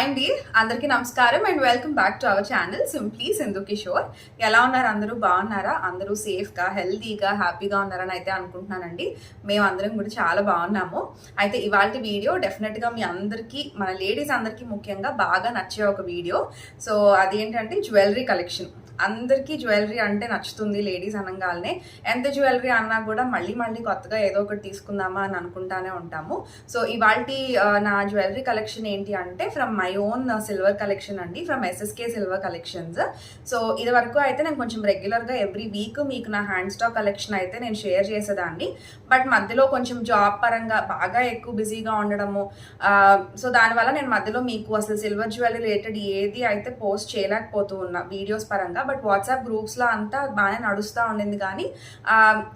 అండి అందరికీ నమస్కారం and welcome back to our channel simply Sindhu Kishore. ఎలా ఉన్నారు? అందరూ బాగున్నారా? అందరూ సేఫ్గా హెల్తీగా హ్యాపీగా ఉన్నారని అయితే అనుకుంటున్నానండి. మేము అందరం కూడా చాలా బాగున్నాము. అయితే ఇవాళ వీడియో డెఫినెట్గా మీ అందరికీ, మన లేడీస్ అందరికీ ముఖ్యంగా బాగా నచ్చే ఒక వీడియో. సో అదేంటంటే జ్యువెలరీ కలెక్షన్. అందరికీ జ్యువెలరీ అంటే నచ్చుతుంది. లేడీస్ అనగానే ఎంత జ్యువెలరీ అన్నా కూడా మళ్ళీ మళ్ళీ కొత్తగా ఏదో ఒకటి తీసుకుందామా అని అనుకుంటానే ఉంటాము. సో ఇవాళ నా జ్యువెలరీ కలెక్షన్ ఏంటి అంటే from my own silver collection అండి, from SSK silver collections. So ఇది వరకు అయితే నేను కొంచెం రెగ్యులర్గా ఎవ్రీ వీక్ మీకు నా హ్యాండ్ స్టాక్ కలెక్షన్ అయితే నేను షేర్ చేసేదాన్ని. బట్ మధ్యలో కొంచెం జాబ్ పరంగా బాగా ఎక్కువ బిజీగా ఉండడము, సో దానివల్ల నేను మధ్యలో మీకు అసలు సిల్వర్ జ్యువెలరీ రిలేటెడ్ ఏది అయితే పోస్ట్ చేయలేకపోతూ ఉన్నా వీడియోస్ పరంగా. బట్ వాట్సాప్ గ్రూప్స్లో అంతా బాగానే నడుస్తూ ఉండింది. కానీ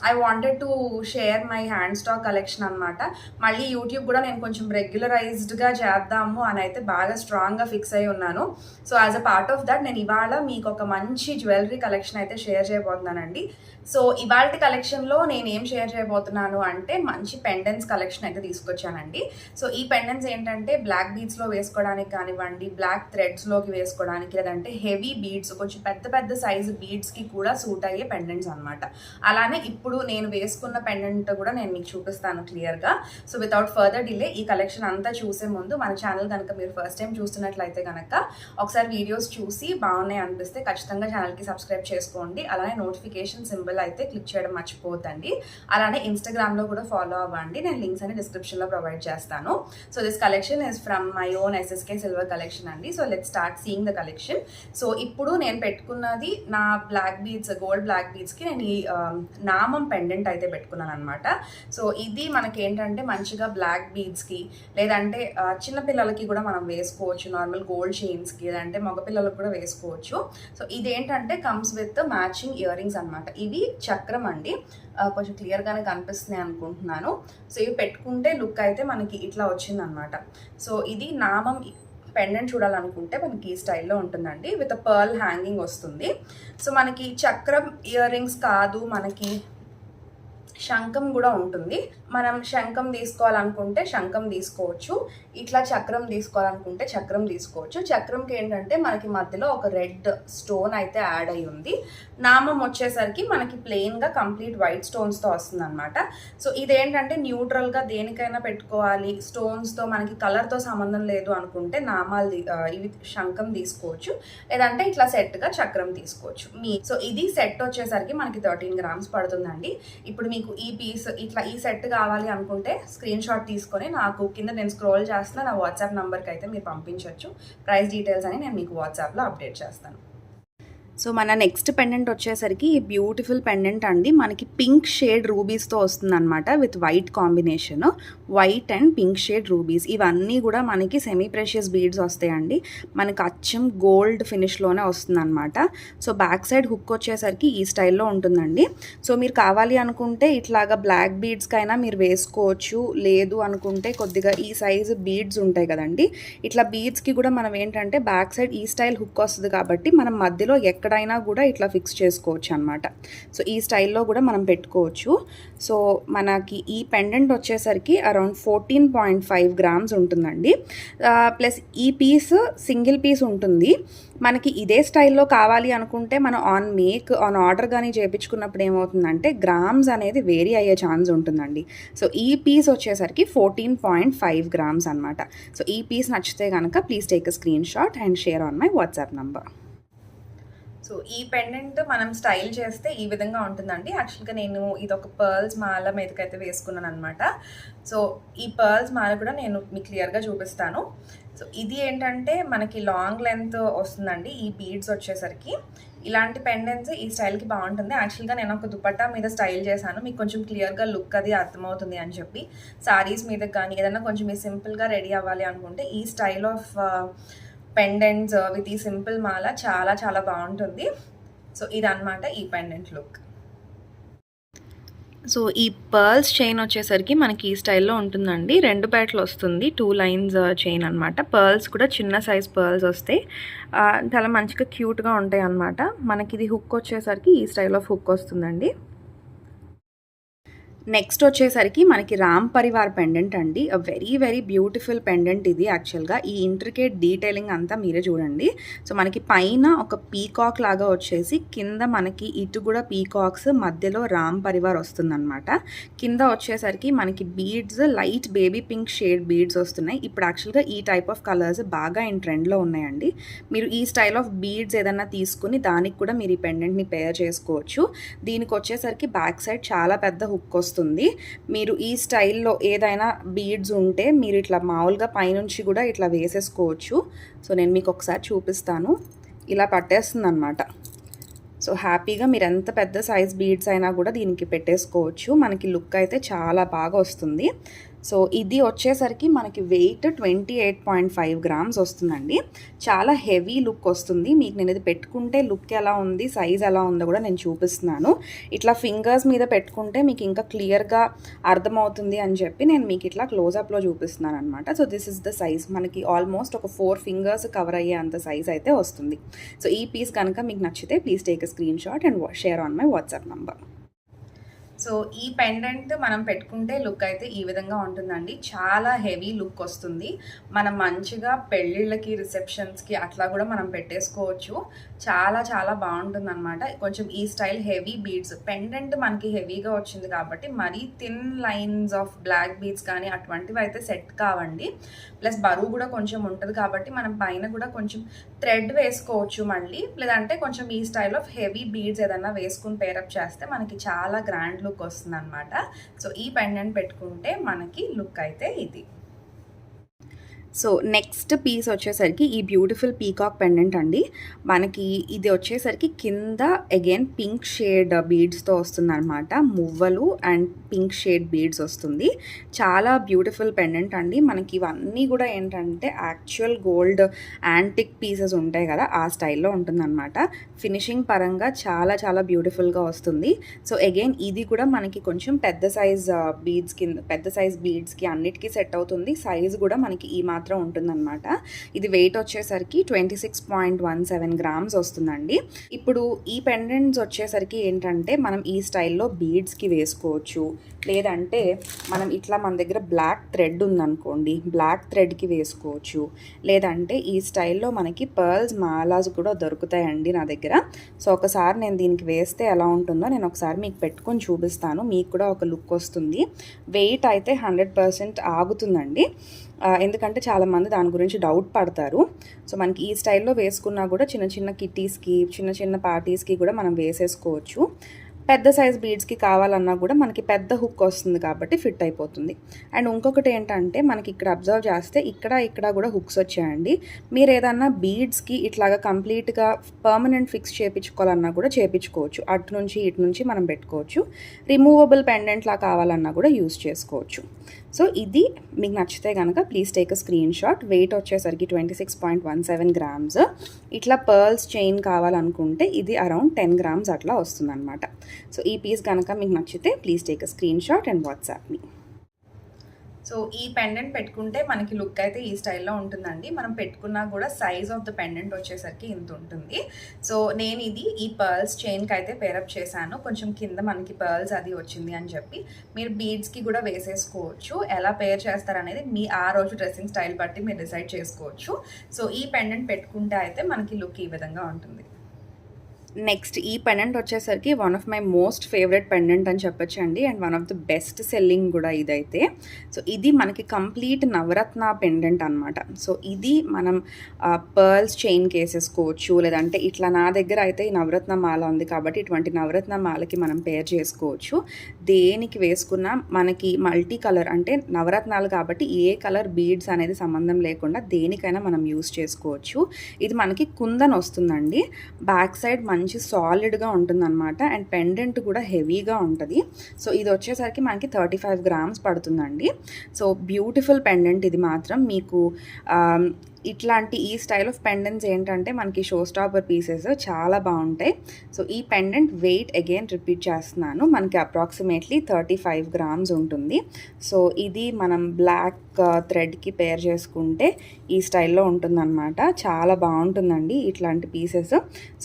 I wanted to share my hand stock collection అనమాట. మళ్ళీ యూట్యూబ్ కూడా నేను కొంచెం రెగ్యులరైజ్డ్గా చేద్దాము అని అయితే బాగా స్ట్రాంగ్గా ఫిక్స్ అయి ఉన్నాను. So as a part of that నేను ఇవాళ మీకు ఒక మంచి జ్యువెలరీ కలెక్షన్ అయితే షేర్ చేయబోతున్నానండి. సో ఇవాళ కలెక్షన్లో నేను ఏం షేర్ చేయబోతున్నాను అంటే మంచి పెండెంట్స్ కలెక్షన్ అయితే తీసుకొచ్చానండి. సో ఈ పెండెంట్స్ ఏంటంటే బ్లాక్ బీడ్స్లో వేసుకోవడానికి కానివ్వండి, బ్లాక్ థ్రెడ్స్లోకి వేసుకోవడానికి, లేదంటే హెవీ బీడ్స్ కొంచెం పెద్ద పెద్ద సైజు బీడ్స్కి కూడా సూట్ అయ్యే పెండెంట్స్ అనమాట. అలానే ఇప్పుడు నేను వేసుకున్న పెండెంట్ కూడా నేను మీకు చూపిస్తాను క్లియర్గా. సో వితౌట్ ఫర్దర్ డిలే ఈ కలెక్షన్ అంతా చూసే ముందు మన ఛానల్ కనుక మీరు ఫస్ట్ టైం చూస్తున్నట్లయితే కనుక ఒకసారి వీడియోస్ చూసి బాగున్నాయి అనిపిస్తే ఖచ్చితంగా ఛానల్కి సబ్స్క్రైబ్ చేసుకోండి. అలానే నోటిఫికేషన్ సింబల్ అయితే క్లిక్ చేయడం మర్చిపోతండి. అలానే ఇన్స్టాగ్రామ్లో కూడా ఫాలో అవ్వండి. నేను లింక్స్ అని డిస్క్రిప్షన్లో ప్రొవైడ్ చేస్తాను. So this collection is from my own SSK silver collection అండి. So let's start seeing the collection. So ఇప్పుడు నేను పెట్టుకున్నది నా బ్లాక్ బీడ్స్, గోల్డ్ బ్లాక్ బీడ్స్కి నేను ఈ నామం పెండెంట్ అయితే పెట్టుకున్నాను అనమాట. సో ఇది మనకి ఏంటంటే మంచిగా బ్లాక్ బీడ్స్కి, లేదంటే చిన్నపిల్లలకి కూడా మనం వేసుకోవచ్చు. నార్మల్ గోల్డ్ చైన్స్కి, లేదంటే మగపిల్లలకు కూడా వేసుకోవచ్చు. సో ఇదేంటంటే comes with matching ear rings అనమాట. ఇవి చక్రం అండి, కొంచెం క్లియర్గానే కనిపిస్తున్నాయి అనుకుంటున్నాను. సో ఇవి పెట్టుకుంటే లుక్ అయితే మనకి ఇట్లా వచ్చిందనమాట. సో ఇది నామం పెండెంట్ చూడాలనుకుంటే మనకి ఈ స్టైల్లో ఉంటుందండి, విత్ పర్ల్ హ్యాంగింగ్ వస్తుంది. సో మనకి చక్రం ఇయర్ రింగ్స్ కాదు, మనకి శంఖం కూడా ఉంటుంది. మనం శంఖం తీసుకోవాలనుకుంటే శంఖం తీసుకోవచ్చు, ఇట్లా చక్రం తీసుకోవాలనుకుంటే చక్రం తీసుకోవచ్చు. చక్రంకి ఏంటంటే మనకి మధ్యలో ఒక రెడ్ స్టోన్ అయితే యాడ్ అయ్యి ఉంది. నామం వచ్చేసరికి మనకి ప్లెయిన్గా కంప్లీట్ వైట్ స్టోన్స్తో వస్తుంది అనమాట. సో ఇదేంటంటే న్యూట్రల్గా దేనికైనా పెట్టుకోవాలి, స్టోన్స్తో మనకి కలర్తో సంబంధం లేదు అనుకుంటే నామాలు ఇవి శంఖం తీసుకోవచ్చు, లేదంటే ఇట్లా సెట్గా చక్రం తీసుకోవచ్చు. సో ఇది సెట్ వచ్చేసరికి మనకి 13 grams పడుతుందండి. ఇప్పుడు మీకు ఈ పీస్ ఇట్లా ఈ సెట్ కావాలి అనుకుంటే స్క్రీన్ షాట్ తీసుకొని నాకు కింద నేను స్క్రోల్ చేస్తున్నా నా వాట్సాప్ నెంబర్కి అయితే మీరు పంపించవచ్చు. ప్రైస్ డీటెయిల్స్ అని నేను మీకు వాట్సాప్లో అప్డేట్ చేస్తాను. సో మన నెక్స్ట్ పెండెంట్ వచ్చేసరికి ఈ బ్యూటిఫుల్ పెండెంట్ అండి. మనకి పింక్ షేడ్ రూబీస్తో వస్తుంది అనమాట, with white combination. White and pink shade rubies ఇవన్నీ కూడా మనకి సెమీ ప్రెషియస్ బీడ్స్ వస్తాయండి. మనకి అచ్చం గోల్డ్ ఫినిష్లోనే వస్తుంది అనమాట. సో బ్యాక్ సైడ్ హుక్ వచ్చేసరికి ఈ స్టైల్లో ఉంటుందండి. సో మీరు కావాలి అనుకుంటే ఇట్లాగా బ్లాక్ బీడ్స్కైనా మీరు వేసుకోవచ్చు, లేదు అనుకుంటే కొద్దిగా ఈ సైజు బీడ్స్ ఉంటాయి కదండి, ఇట్లా బీడ్స్కి కూడా మనం ఏంటంటే బ్యాక్ సైడ్ ఈ స్టైల్ హుక్ వస్తుంది కాబట్టి మనం మధ్యలో ఎక్కడైనా కూడా ఇట్లా ఫిక్స్ చేసుకోవచ్చు అనమాట. సో ఈ స్టైల్లో కూడా మనం పెట్టుకోవచ్చు. సో మనకి ఈ పెండెంట్ వచ్చేసరికి అరౌండ్ 14.5 grams ఉంటుందండి. ప్లస్ ఈ పీస్ సింగిల్ పీస్ ఉంటుంది. మనకి ఇదే స్టైల్లో కావాలి అనుకుంటే మనం ఆన్ ఆర్డర్ కానీ చేయించుకున్నప్పుడు ఏమవుతుందంటే గ్రామ్స్ అనేది వేరీ అయ్యే ఛాన్స్ ఉంటుందండి. సో ఈ పీస్ వచ్చేసరికి 14.5 grams అనమాట. సో ఈ పీస్ నచ్చితే కనుక please take a screen shot and share on my WhatsApp number. So ఈ పెండెంట్ మనం స్టైల్ చేస్తే ఈ విధంగా ఉంటుందండి. యాక్చువల్గా నేను ఇది ఒక పర్ల్స్ మాల మీదకైతే వేసుకున్నాను అనమాట. సో ఈ పర్ల్స్ మాల కూడా నేను మీకు క్లియర్గా చూపిస్తాను. సో ఇది ఏంటంటే మనకి లాంగ్ లెంత్ వస్తుందండి. ఈ బీడ్స్ వచ్చేసరికి ఇలాంటి పెండెంట్స్ ఈ స్టైల్కి బాగుంటుంది. యాక్చువల్గా నేను ఒక దుపట్టా మీద స్టైల్ చేశాను, మీకు కొంచెం క్లియర్గా లుక్ అది అర్థమవుతుంది అని చెప్పి. శారీస్ మీద కానీ ఏదైనా కొంచెం మీరు సింపుల్గా రెడీ అవ్వాలి అనుకుంటే ఈ స్టైల్ ఆఫ్ పెండెంట్స్ విత్ ఈ సింపుల్ మాల చాలా చాలా బాగుంటుంది. సో ఇదన్నమాట ఈ పెండెంట్ లుక్. సో ఈ పర్ల్స్ చైన్ వచ్చేసరికి మనకి ఈ స్టైల్లో ఉంటుందండి. 2 పేటలు వస్తుంది, 2 lines చైన్ అనమాట. పర్ల్స్ కూడా చిన్న సైజ్ పర్ల్స్ వస్తాయి, చాలా మంచిగా క్యూట్గా ఉంటాయి అనమాట. మనకి ఇది హుక్ వచ్చేసరికి ఈ స్టైల్ ఆఫ్ హుక్ వస్తుందండి. నెక్స్ట్ వచ్చేసరికి మనకి రామ్ పరివార్ పెండెంట్ అండి. వెరీ వెరీ బ్యూటిఫుల్ పెండెంట్ ఇది యాక్చువల్‌గా. ఈ ఇంట్రికేట్ డీటెయిలింగ్ అంతా మీరే చూడండి. సో, మనకి పైన ఒక పీకాక్ లాగా వచ్చేసి కింద మనకి ఇటు కూడా పీకాక్స్, మధ్యలో రామ్ పరివార్ వస్తుందనమాట. కింద వచ్చేసరికి మనకి beads light baby pink shade beads వస్తున్నాయి. ఇప్పుడు యాక్చువల్‌గా ఈ టైప్ ఆఫ్ కలర్స్ బాగా ఇన్ ట్రెండ్‌లో ఉన్నాయండి. మీరు ఈ స్టైల్ ఆఫ్ బీడ్స్ ఏదన్నా తీసుకుని దానికి కూడా మీరు ఈ పెండెంట్‌ని పేర్ చేసుకోవచ్చు. దీనికి వచ్చేసరికి బ్యాక్ సైడ్ చాలా పెద్ద హుక్ వస్తుంది. మీరు ఈ స్టైల్లో ఏదైనా బీడ్స్ ఉంటే మీరు ఇట్లా మామూలుగా పైనుంచి కూడా ఇట్లా వేసేసుకోవచ్చు. సో నేను మీకు ఒకసారి చూపిస్తాను. ఇలా పట్టేస్తుంది అనమాట. సో హ్యాపీగా మీరు ఎంత పెద్ద సైజ్ బీడ్స్ అయినా కూడా దీనికి పెట్టేసుకోవచ్చు. మనకి లుక్ అయితే చాలా బాగా వస్తుంది. సో ఇది వచ్చేసరికి మనకి వెయిట్ 28.5 గ్రామ్స్ వస్తుందండి. చాలా హెవీ లుక్ వస్తుంది. మీకు నేను ఇది పెట్టుకుంటే లుక్ ఎలా ఉంది, సైజ్ ఎలా ఉందో కూడా నేను చూపిస్తున్నాను. ఇట్లా ఫింగర్స్ మీద పెట్టుకుంటే మీకు ఇంకా క్లియర్గా అర్థమవుతుంది అని చెప్పి నేను మీకు ఇట్లా క్లోజప్లో చూపిస్తున్నాను అనమాట. So this is the size. మనకి ఆల్మోస్ట్ ఒక 4 ఫింగర్స్ కవర్ అయ్యే అంత సైజ్ అయితే వస్తుంది. సో ఈ పీస్ కనుక మీకు నచ్చితే please take a screen shot and share on my WhatsApp number. So ఈ పెండెంట్ మనం పెట్టుకుంటే లుక్ అయితే ఈ విధంగా ఉంటుందండి. చాలా హెవీ లుక్ వస్తుంది. మనం మంచిగా పెళ్ళిళ్ళకి, రిసెప్షన్స్కి అట్లా కూడా మనం పెట్టేసుకోవచ్చు. చాలా చాలా బాగుంటుంది అనమాట. కొంచెం ఈ స్టైల్ హెవీ బీడ్స్ పెండెంట్ మనకి హెవీగా వచ్చింది కాబట్టి మరీ thin lines of black beads కానీ అటువంటివి అయితే సెట్ కావండి. ప్లస్ బరువు కూడా కొంచెం ఉంటుంది కాబట్టి మనం పైన కూడా కొంచెం థ్రెడ్ వేసుకోవచ్చు మళ్ళీ. లేదంటే కొంచెం ఈ స్టైల్ ఆఫ్ హెవీ బీడ్స్ ఏదన్నా వేసుకుని పేరప్ చేస్తే మనకి చాలా గ్రాండ్ లుక్ వస్తుంది అనమాట. సో ఈ పెండెంట్ పెట్టుకుంటే మనకి లుక్ అయితే ఇది. సో నెక్స్ట్ పీస్ వచ్చేసరికి ఈ బ్యూటిఫుల్ పీకాక్ పెండెంట్ అండి. మనకి ఇది వచ్చేసరికి కింద అగైన్ పింక్ షేడ్ బీడ్స్తో వస్తుంది అనమాట. మువ్వలు అండ్ పింక్ షేడ్ బీడ్స్ వస్తుంది. చాలా బ్యూటిఫుల్ పెండెంట్ అండి. మనకి ఇవన్నీ కూడా ఏంటంటే యాక్చువల్ గోల్డ్ యాంటిక్ పీసెస్ ఉంటాయి కదా, ఆ స్టైల్లో ఉంటుందన్నమాట. ఫినిషింగ్ పరంగా చాలా చాలా బ్యూటిఫుల్గా వస్తుంది. సో అగైన్ ఇది కూడా మనకి కొంచెం పెద్ద సైజ్ బీడ్స్ కింద, పెద్ద సైజ్ బీడ్స్కి అన్నిటికీ సెట్ అవుతుంది. సైజ్ కూడా మనకి ఈ మాత్రం ఉంటుందన్నమాట. ఇది వెయిట్ వచ్చేసరికి 26.17 గ్రామ్స్ వస్తుందండి. ఇప్పుడు ఈ పెండెంట్స్ వచ్చేసరికి ఏంటంటే మనం ఈ స్టైల్లో బీడ్స్కి వేసుకోవచ్చు. లేదంటే మనం ఇట్లా మన దగ్గర బ్లాక్ థ్రెడ్ ఉందనుకోండి, బ్లాక్ థ్రెడ్కి వేసుకోవచ్చు. లేదంటే ఈ స్టైల్లో మనకి పర్ల్స్ మాలాస్ కూడా దొరుకుతాయండి నా దగ్గర. సో ఒకసారి నేను దీనికి వేస్తే ఎలా ఉంటుందో నేను ఒకసారి మీకు పెట్టుకొని చూపిస్తాను. మీకు కూడా ఒక లుక్ వస్తుంది. వెయిట్ అయితే 100% ఆగుతుందండి. ఎందుకంటే చాలామంది దాని గురించి డౌట్ పడతారు. సో మనకి ఈ స్టైల్లో వేసుకున్నా కూడా చిన్న చిన్న కిట్టీస్కి, చిన్న చిన్న పార్టీస్కి కూడా మనం వేసేసుకోవచ్చు. పెద్ద సైజ్ బీడ్స్కి కావాలన్నా కూడా మనకి పెద్ద హుక్ వస్తుంది కాబట్టి ఫిట్ అయిపోతుంది. అండ్ ఇంకొకటి ఏంటంటే మనకి ఇక్కడ అబ్జర్వ్ చేస్తే ఇక్కడ కూడా హుక్స్ వచ్చాయండి. మీరు ఏదన్నా బీడ్స్కి ఇట్లాగా కంప్లీట్గా పర్మనెంట్ ఫిక్స్ చేయించుకోవాలన్నా కూడా చేయించుకోవచ్చు. అటు నుంచి ఇటు నుంచి మనం పెట్టుకోవచ్చు. రిమూవబుల్ పెండెంట్లా కావాలన్నా కూడా యూజ్ చేసుకోవచ్చు. సో ఇది మీకు నచ్చితే కనుక please take a screen shot. Weight వచ్చేసరికి 26.17 గ్రామ్స్. ఇట్లా పర్ల్స్ చైన్ కావాలనుకుంటే ఇది అరౌండ్ 10 గ్రామ్స్ అట్లా వస్తుందన్నమాట. సో ఈ పీస్ కనుక మీకు నచ్చితే please take a screen shot and WhatsApp me. So ఈ పెండెంట్ పెట్టుకుంటే మనకి లుక్ అయితే ఈ స్టైల్లో ఉంటుందండి. మనం పెట్టుకున్నా కూడా సైజ్ ఆఫ్ ద పెండెంట్ వచ్చేసరికి ఇంత ఉంటుంది. సో నేను ఇది ఈ పర్ల్స్ చైన్కి అయితే పేరప్ చేశాను. కొంచెం కింద మనకి పర్ల్స్ అది వచ్చింది అని చెప్పి మీరు బీడ్స్కి కూడా వేసేసుకోవచ్చు. ఎలా పేర్ చేస్తారనేది మీ ఆ రోజు డ్రెస్సింగ్ స్టైల్ బట్టి మీరు డిసైడ్ చేసుకోవచ్చు. సో ఈ పెండెంట్ పెట్టుకుంటే అయితే మనకి లుక్ ఈ విధంగా ఉంటుంది. నెక్స్ట్ ఈ పెండెంట్ వచ్చేసరికి one of my most favourite pendant అని చెప్పొచ్చు అండి. And one of the best selling కూడా ఇదైతే. సో ఇది మనకి కంప్లీట్ నవరత్న పెండెంట్ అనమాట. సో ఇది మనం పర్ల్స్ చైన్కి వేసేసుకోవచ్చు. లేదంటే ఇట్లా నా దగ్గర అయితే ఈ నవరత్న మాల ఉంది కాబట్టి ఇటువంటి నవరత్న మాలకి మనం పేర్ చేసుకోవచ్చు. దేనికి వేసుకున్నా మనకి మల్టీ కలర్, అంటే నవరత్నాలు కాబట్టి ఏ కలర్ బీడ్స్ అనేది సంబంధం లేకుండా దేనికైనా మనం యూస్ చేసుకోవచ్చు. ఇది మనకి కుందన్ వస్తుందండి. బ్యాక్ సైడ్ మంచి సాలిడ్గా ఉంటుందన్నమాట. అండ్ పెండెంట్ కూడా హెవీగా ఉంటుంది. సో ఇది వచ్చేసరికి మనకి 35 గ్రామ్స్ పడుతుందండి. సో బ్యూటిఫుల్ పెండెంట్ ఇది మాత్రం. మీకు ఇట్లాంటి ఈ స్టైల్ ఆఫ్ పెండెంట్స్ ఏంటంటే మనకి షో స్టాపర్ పీసెస్ చాలా బాగుంటాయి. సో ఈ పెండెంట్ వెయిట్ అగైన్ రిపీట్ చేస్తున్నాను, మనకి అప్రాక్సిమేట్లీ 35 గ్రామ్స్ ఉంటుంది. సో ఇది మనం బ్లాక్ థ్రెడ్కి పేర్ చేసుకుంటే ఈ స్టైల్లో ఉంటుందన్నమాట. చాలా బాగుంటుందండి ఇట్లాంటి పీసెస్.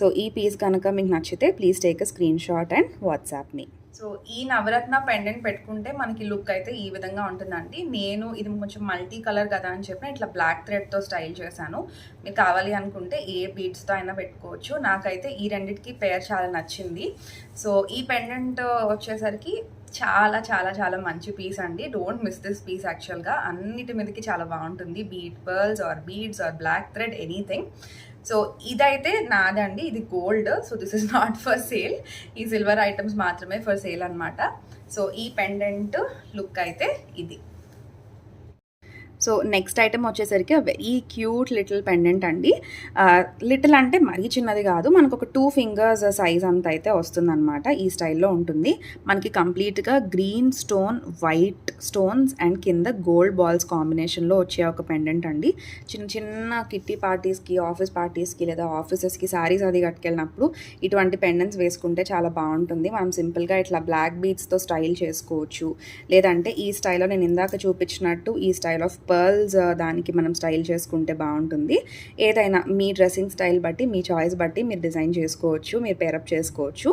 సో ఈ పీస్ కనుక మీకు నచ్చితే please take a screen shot and WhatsApp me. So ఈ నవరత్న పెండెంట్ పెట్టుకుంటే మనకి లుక్ అయితే ఈ విధంగా ఉంటుందండి. నేను ఇది కొంచెం మల్టీ కలర్ కదా అని చెప్పి ఇట్లా బ్లాక్ థ్రెడ్తో స్టైల్ చేశాను. మీరు కావాలి అనుకుంటే ఏ బీడ్స్తో అయినా పెట్టుకోవచ్చు. నాకైతే ఈ రెండిటికి పేర్ చాలా నచ్చింది. సో ఈ పెండెంట్ వచ్చేసరికి చాలా చాలా చాలా మంచి పీస్ అండి. Don't miss this piece. యాక్చువల్గా అన్నిటి మీదకి చాలా బాగుంటుంది. Bead pearls or beads or black thread anything. So ఇదైతే నాదండి, ఇది gold. So this is not for sale. ఈ సిల్వర్ ఐటమ్స్ మాత్రమే ఫర్ సేల్ అనమాట. సో ఈ పెండెంట్ లుక్ అయితే ఇది. సో నెక్స్ట్ ఐటమ్ వచ్చేసరికి వెరీ క్యూట్ లిటిల్ పెండెంట్ అండి. లిటిల్ అంటే మరీ చిన్నది కాదు, మనకు ఒక 2 ఫింగర్స్ సైజ్ అంత అయితే వస్తుందన్నమాట. ఈ స్టైల్లో ఉంటుంది. మనకి కంప్లీట్గా green stone, white stones and కింద గోల్డ్ బాల్స్ కాంబినేషన్లో వచ్చే ఒక పెండెంట్ అండి. చిన్న చిన్న కిట్టి పార్టీస్కి, ఆఫీస్ పార్టీస్కి లేదా ఆఫీసెస్కి శారీస్ అది కట్టుకెళ్ళినప్పుడు ఇటువంటి పెండెంట్స్ వేసుకుంటే చాలా బాగుంటుంది. మనం సింపుల్గా ఇట్లా బ్లాక్ బీడ్స్తో స్టైల్ చేసుకోవచ్చు. లేదంటే ఈ స్టైల్లో నేను ఇందాక చూపించినట్టు ఈ స్టైల్ ఆఫ్ పర్ల్స్ దానికి మనం స్టైల్ చేసుకుంటే బాగుంటుంది. ఏదైనా మీ డ్రెస్సింగ్ స్టైల్ బట్టి, మీ చాయిస్ బట్టి మీరు డిజైన్ చేసుకోవచ్చు, మీరు పేరప్ చేసుకోవచ్చు.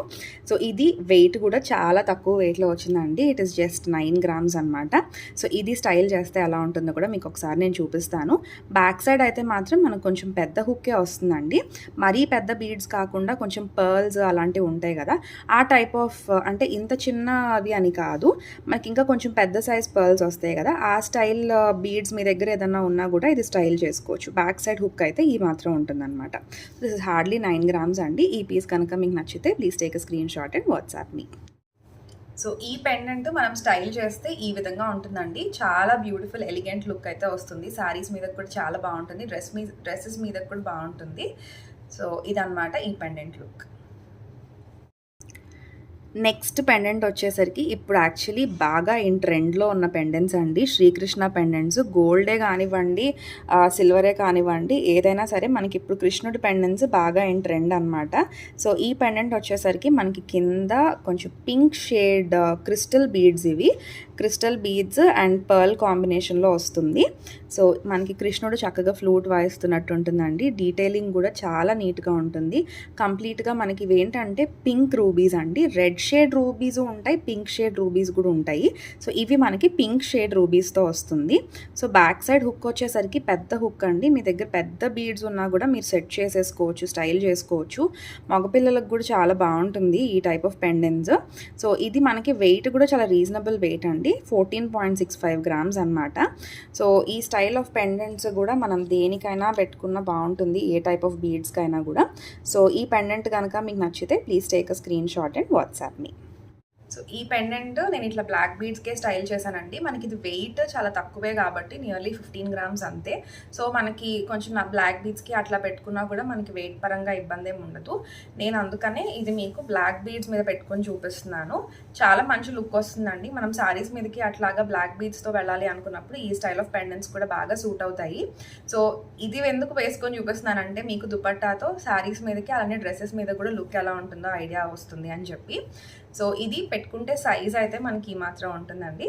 సో ఇది వెయిట్ కూడా చాలా తక్కువ వెయిట్లో వచ్చిందండి. ఇట్ ఈస్ జస్ట్ 9 grams అనమాట. సో ఇది స్టైల్ చేస్తే ఎలా ఉంటుందో కూడా మీకు ఒకసారి నేను చూపిస్తాను. బ్యాక్ సైడ్ అయితే మాత్రం మనకు కొంచెం పెద్ద హుక్కే వస్తుందండి. మరీ పెద్ద బీడ్స్ కాకుండా కొంచెం పర్ల్స్ అలాంటివి ఉంటాయి కదా, ఆ టైప్ ఆఫ్, అంటే ఇంత చిన్నవి అని కాదు, మనకి ఇంకా కొంచెం పెద్ద సైజ్ పర్ల్స్ వస్తాయి కదా, ఆ స్టైల్ బీడ్స్ మీ దగ్గర ఏదన్నా ఉన్నా కూడా ఇది స్టైల్ చేసుకోవచ్చు. బ్యాక్ సైడ్ హుక్ అయితే ఈ మాత్రం ఉంటుందన్నమాట. దిస్ ఇస్ హార్డ్లీ 9 grams అండి. ఈ పీస్ కనుక మీకు నచ్చితే please take a screen shot and WhatsApp me. So ఈ పెండెంట్ మనం స్టైల్ చేస్తే ఈ విధంగా ఉంటుందండి. చాలా బ్యూటిఫుల్ ఎలిగెంట్ లుక్ అయితే వస్తుంది. శారీస్ మీద కూడా చాలా బాగుంటుంది, డ్రెస్సెస్ మీద కూడా బాగుంటుంది. సో ఇదన్నమాట ఈ పెండెంట్ లుక్. నెక్స్ట్ పెండెంట్ వచ్చేసరికి ఇప్పుడు యాక్చువల్లీ బాగా ఇన్ ట్రెండ్లో ఉన్న పెండెంట్స్ అండి. శ్రీకృష్ణ పెండెంట్స్. గోల్డే కానివ్వండి, సిల్వరే కానివ్వండి, ఏదైనా సరే మనకి ఇప్పుడు కృష్ణుడి పెండెంట్స్ బాగా ఇన్ ట్రెండ్ అనమాట. సో ఈ పెండెంట్ వచ్చేసరికి మనకి కింద కొంచెం పింక్ షేడ్ క్రిస్టల్ బీడ్స్, ఇవి క్రిస్టల్ బీడ్స్ అండ్ పర్ల్ కాంబినేషన్లో వస్తుంది. సో మనకి కృష్ణుడు చక్కగా ఫ్లూట్ వాయిస్తున్నట్టు ఉంటుందండి. డీటెయిలింగ్ కూడా చాలా నీట్గా ఉంటుంది. కంప్లీట్గా మనకి ఇవి ఏంటంటే పింక్ రూబీస్ అండి. రెడ్ షేడ్ రూబీస్ ఉంటాయి, పింక్ షేడ్ రూబీస్ కూడా ఉంటాయి. సో ఇవి మనకి పింక్ షేడ్ రూబీస్తో వస్తుంది. సో బ్యాక్ సైడ్ హుక్ వచ్చేసరికి పెద్ద హుక్ అండి. మీ దగ్గర పెద్ద బీడ్స్ ఉన్నా కూడా మీరు సెట్ చేసేసుకోవచ్చు, స్టైల్ చేసుకోవచ్చు. మగపిల్లలకు కూడా చాలా బాగుంటుంది ఈ టైప్ ఆఫ్ పెండెంట్స్. సో ఇది మనకి వెయిట్ కూడా చాలా రీజనబుల్ వెయిట్ అండి. 14.65 grams అనమాట. సో ఈ స్టైల్ ఆఫ్ పెండెంట్స్ కూడా మనం దేనికైనా పెట్టుకున్న బాగుంటుంది, ఏ టైప్ ఆఫ్ బీడ్స్కైనా కూడా. సో ఈ పెండెంట్ కనుక మీకు నచ్చితే please take a screen shot and WhatsApp me. So ఈ పెండెంట్ నేను ఇట్లా బ్లాక్ బీడ్స్కే స్టైల్ చేశానండి. మనకి ఇది వెయిట్ చాలా తక్కువే కాబట్టి నియర్లీ 15 grams అంతే. సో మనకి కొంచెం నా బ్లాక్ బీడ్స్కి అట్లా పెట్టుకున్నా కూడా మనకి వెయిట్ పరంగా ఇబ్బంది ఏమి ఉండదు. నేను అందుకనే ఇది మీకు బ్లాక్ బీడ్స్ మీద పెట్టుకొని చూపిస్తున్నాను. చాలా మంచి లుక్ వస్తుందండి. మనం శారీస్ మీదకి అట్లాగా బ్లాక్ బీడ్స్తో వెళ్ళాలి అనుకున్నప్పుడు ఈ స్టైల్ ఆఫ్ పెండెంట్స్ కూడా బాగా సూట్ అవుతాయి. సో ఇది ఎందుకు వేసుకొని చూపిస్తున్నానంటే మీకు దుపట్టాతో శారీస్ మీదకి అలానే డ్రెస్సెస్ మీద కూడా లుక్ ఎలా ఉంటుందో ఐడియా వస్తుంది అని చెప్పి. సో ఇది పెట్టుకుంటే సైజ్ అయితే మనకి ఈ మాత్రం ఉంటుందండి.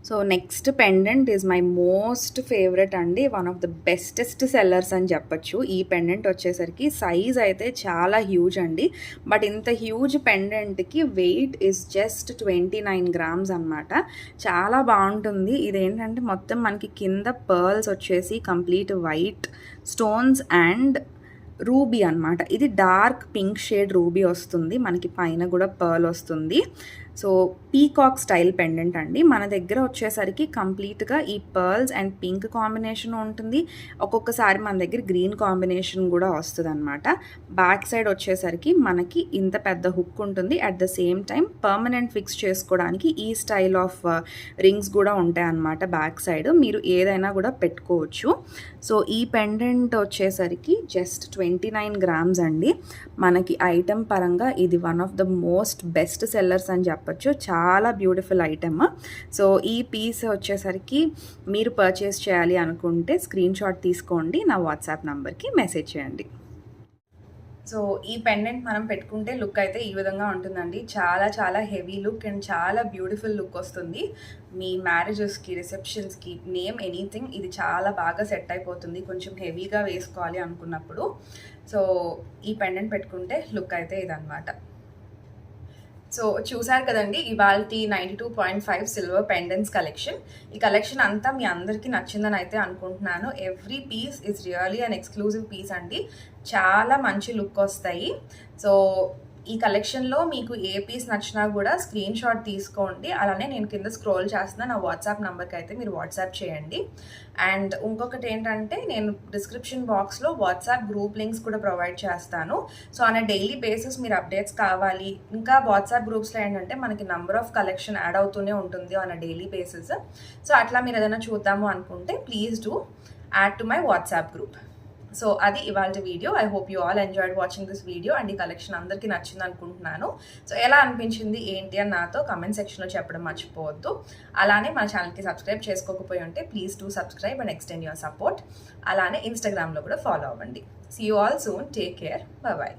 So next pendant is my most favourite అండి. One of the bestest sellers అని చెప్పచ్చు. ఈ పెండెంట్ వచ్చేసరికి సైజ్ అయితే చాలా హ్యూజ్ అండి. బట్ ఇంత హ్యూజ్ పెండెంట్కి వెయిట్ ఈజ్ జస్ట్ 29 grams అనమాట. చాలా బాగుంటుంది. ఇదేంటంటే మొత్తం మనకి కింద పర్ల్స్ వచ్చేసి complete white stones and ruby అనమాట. ఇది డార్క్ పింక్ షేడ్ రూబీ వస్తుంది. మనకి పైన కూడా పర్ల్ వస్తుంది. సో పీకాక్ స్టైల్ పెండెంట్ అండి. మన దగ్గర వచ్చేసరికి కంప్లీట్గా ఈ పర్ల్స్ అండ్ పింక్ కాంబినేషన్ ఉంటుంది. ఒక్కొక్కసారి మన దగ్గర గ్రీన్ కాంబినేషన్ కూడా వస్తుంది అనమాట. బ్యాక్ సైడ్ వచ్చేసరికి మనకి ఇంత పెద్ద హుక్ ఉంటుంది. At the same time permanent fix చేసుకోవడానికి ఈ స్టైల్ ఆఫ్ రింగ్స్ కూడా ఉంటాయి అన్నమాట. బ్యాక్ సైడ్ మీరు ఏదైనా కూడా పెట్టుకోవచ్చు. సో ఈ పెండెంట్ వచ్చేసరికి జస్ట్ 29 grams అండి. మనకి ఐటమ్ పరంగా ఇది one of the most best sellers అని చెప్పచ్చు. చాలా బ్యూటిఫుల్ ఐటమ్. సో ఈ పీస్ వచ్చేసరికి మీరు పర్చేస్ చేయాలి అనుకుంటే స్క్రీన్ షాట్ తీసుకోండి, నా వాట్సాప్ నంబర్కి మెసేజ్ చేయండి. సో ఈ పెండెంట్ మనం పెట్టుకుంటే లుక్ అయితే ఈ విధంగా ఉంటుందండి. చాలా చాలా హెవీ లుక్ అండ్ చాలా బ్యూటిఫుల్ లుక్ వస్తుంది. మీ మ్యారేజెస్కి, రిసెప్షన్స్కి, నేమ్ ఎనీథింగ్ ఇది చాలా బాగా సెట్ అయిపోతుంది కొంచెం హెవీగా వేసుకోవాలి అనుకున్నప్పుడు. సో ఈ పెండెంట్ పెట్టుకుంటే లుక్ అయితే ఇదన్నమాట. సో చూసారు కదండి ఇవాల్టి 92.5 సిల్వర్ పెండెంట్స్ కలెక్షన్. ఈ కలెక్షన్ అంతా మీ అందరికీ నచ్చిందని అయితే అనుకుంటున్నాను. Every piece is really an exclusive piece అండి. చాలా మంచి లుక్ వస్తాయి. సో ఈ కలెక్షన్లో మీకు ఏ పీస్ నచ్చినా కూడా స్క్రీన్ షాట్ తీసుకోండి. అలానే నేను కింద స్క్రోల్ చేస్తున్నా నా వాట్సాప్ నెంబర్కి అయితే మీరు వాట్సాప్ చేయండి. అండ్ ఇంకొకటి ఏంటంటే నేను డిస్క్రిప్షన్ బాక్స్లో వాట్సాప్ గ్రూప్ లింక్స్ కూడా ప్రొవైడ్ చేస్తాను. సో ఆన్ డైలీ బేసిస్ మీరు అప్డేట్స్ కావాలి, ఇంకా వాట్సాప్ గ్రూప్స్లో ఏంటంటే మనకి నంబర్ ఆఫ్ కలెక్షన్ యాడ్ అవుతూనే ఉంటుంది ఆన్ డైలీ బేసిస్. సో అట్లా మీరు ఏదైనా చూద్దాము అనుకుంటే please do add to my WhatsApp group. So అది ఇవాళ video. I hope you all enjoyed watching this video. And ఈ కలెక్షన్ అందరికీ నచ్చింది అనుకుంటున్నాను. సో ఎలా అనిపించింది ఏంటి అని నాతో కమెంట్ సెక్షన్లో చెప్పడం మర్చిపోవద్దు. అలానే మన ఛానల్కి సబ్స్క్రైబ్ చేసుకోకపోయి ఉంటే please do subscribe and extend your support. అలానే ఇన్స్టాగ్రామ్లో కూడా ఫాలో అవ్వండి. See you all soon. Take care. Bye by.